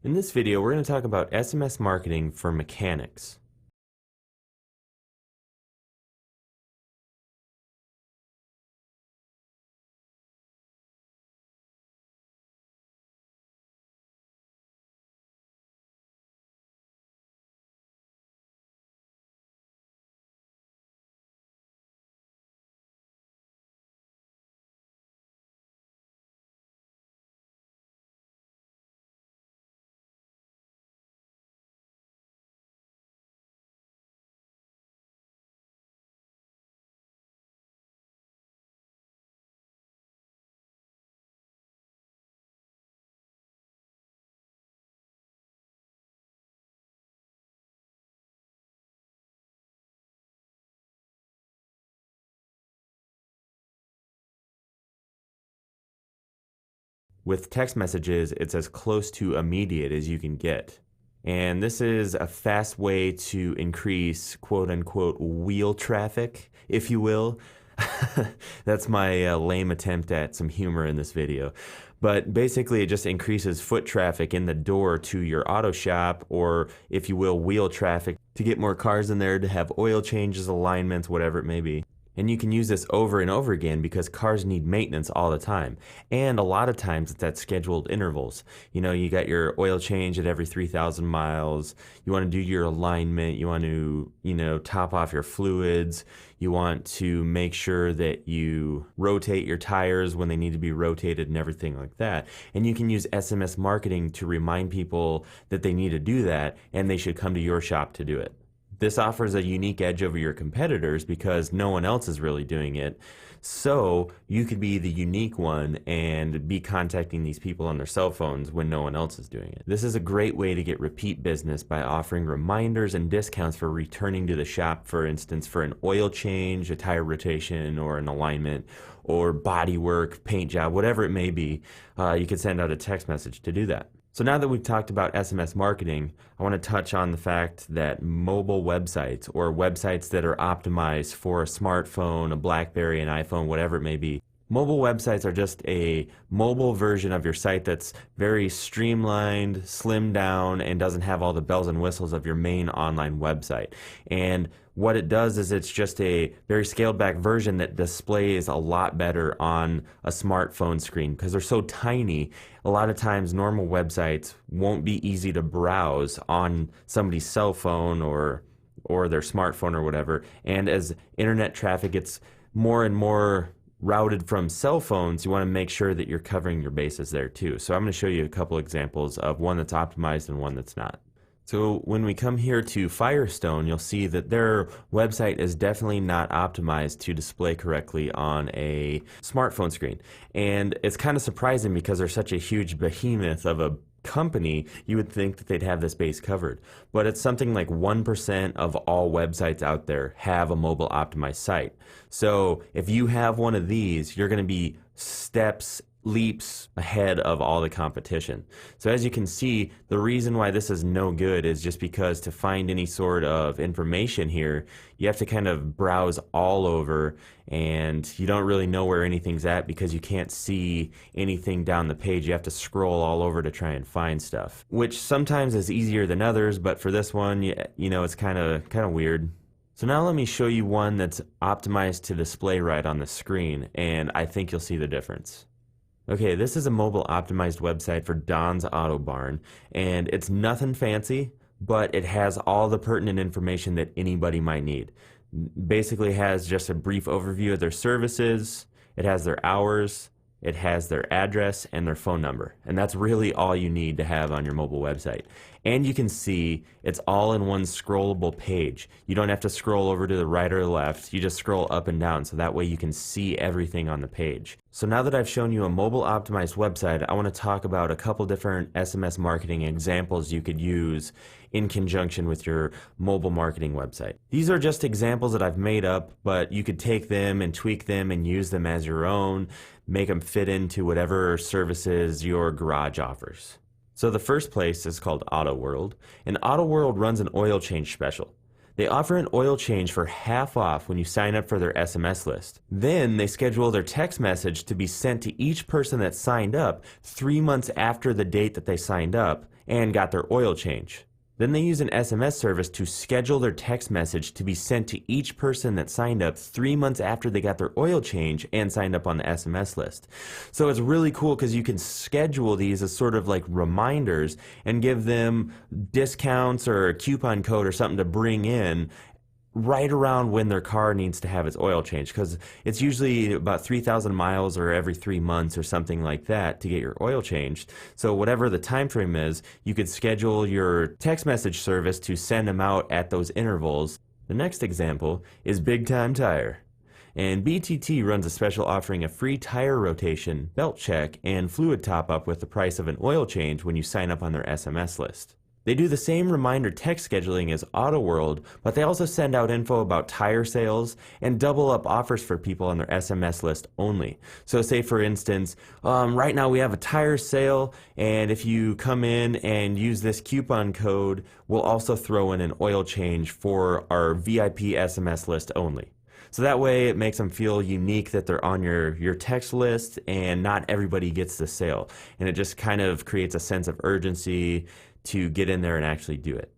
In this video, we're going to talk about SMS marketing for mechanics. With text messages, it's as close to immediate as you can get. And this is a fast way to increase quote unquote wheel traffic, if you will. That's my lame attempt at some humor in this video. But basically, it just increases foot traffic in the door to your auto shop, or if you will, wheel traffic, to get more cars in there, to have oil changes, alignments, whatever it may be. And you can use this over and over again because cars need maintenance all the time. And a lot of times it's at scheduled intervals. You know, you got your oil change at every 3,000 miles. You want to do your alignment. You want to, top off your fluids. You want to make sure that you rotate your tires when they need to be rotated and everything like that. And you can use SMS marketing to remind people that they need to do that and they should come to your shop to do it. This offers a unique edge over your competitors because no one else is really doing it. So you could be the unique one and be contacting these people on their cell phones when no one else is doing it. This is a great way to get repeat business by offering reminders and discounts for returning to the shop, for instance, for an oil change, a tire rotation, or an alignment, or body work, paint job, whatever it may be. You could send out a text message to do that. So now that we've talked about SMS marketing, I want to touch on the fact that mobile websites, or websites that are optimized for a smartphone, a BlackBerry, an iPhone, whatever it may be, mobile websites are just a mobile version of your site that's very streamlined, slimmed down, and doesn't have all the bells and whistles of your main online website. And what it does is it's just a very scaled back version that displays a lot better on a smartphone screen because they're so tiny. A lot of times normal websites won't be easy to browse on somebody's cell phone or their smartphone or whatever. And as internet traffic gets more and more routed from cell phones, you want to make sure that you're covering your bases there too. So I'm going to show you a couple examples of one that's optimized and one that's not. So when we come here to Firestone, you'll see that their website is definitely not optimized to display correctly on a smartphone screen. And it's kind of surprising because they're such a huge behemoth of a company, you would think that they'd have this base covered. But it's something like 1% of all websites out there have a mobile optimized site. So if you have one of these, you're going to be leaps ahead of all the competition. So as you can see, the reason why this is no good is just because to find any sort of information here, you have to kind of browse all over and you don't really know where anything's at because you can't see anything down the page. You have to scroll all over to try and find stuff, which sometimes is easier than others, but for this one, it's kind of weird. So now let me show you one that's optimized to display right on the screen, and I think you'll see the difference. Okay, this is a mobile optimized website for Don's Auto Barn, and it's nothing fancy, but it has all the pertinent information that anybody might need. Basically has just a brief overview of their services, it has their hours, it has their address and their phone number, and that's really all you need to have on your mobile website. And you can see it's all in one scrollable page. You don't have to scroll over to the right or left, you just scroll up and down, so that way you can see everything on the page. So now that I've shown you a mobile optimized website, I want to talk about a couple different SMS marketing examples you could use in conjunction with your mobile marketing website. These are just examples that I've made up, but you could take them and tweak them and use them as your own, make them fit into whatever services your garage offers. So the first place is called Auto World, and Auto World runs an oil change special. They offer an oil change for half off when you sign up for their SMS list. Then they schedule their text message to be sent to each person that signed up 3 months after the date that they signed up, and got their oil change. Then they use an SMS service to schedule their text message to be sent to each person that signed up 3 months after they got their oil change and signed up on the SMS list. So it's really cool because you can schedule these as sort of like reminders and give them discounts or a coupon code or something to bring in right around when their car needs to have its oil change, because it's usually about 3,000 miles or every 3 months or something like that to get your oil changed. So whatever the time frame is, you could schedule your text message service to send them out at those intervals. The next example is Big Time Tire. And BTT runs a special offering a free tire rotation, belt check, and fluid top-up with the price of an oil change when you sign up on their SMS list. They do the same reminder text scheduling as AutoWorld, but they also send out info about tire sales and double up offers for people on their SMS list only. So say for instance, right now we have a tire sale, and if you come in and use this coupon code, we'll also throw in an oil change for our VIP SMS list only. So that way it makes them feel unique that they're on your text list and not everybody gets the sale. And it just kind of creates a sense of urgency to get in there and actually do it.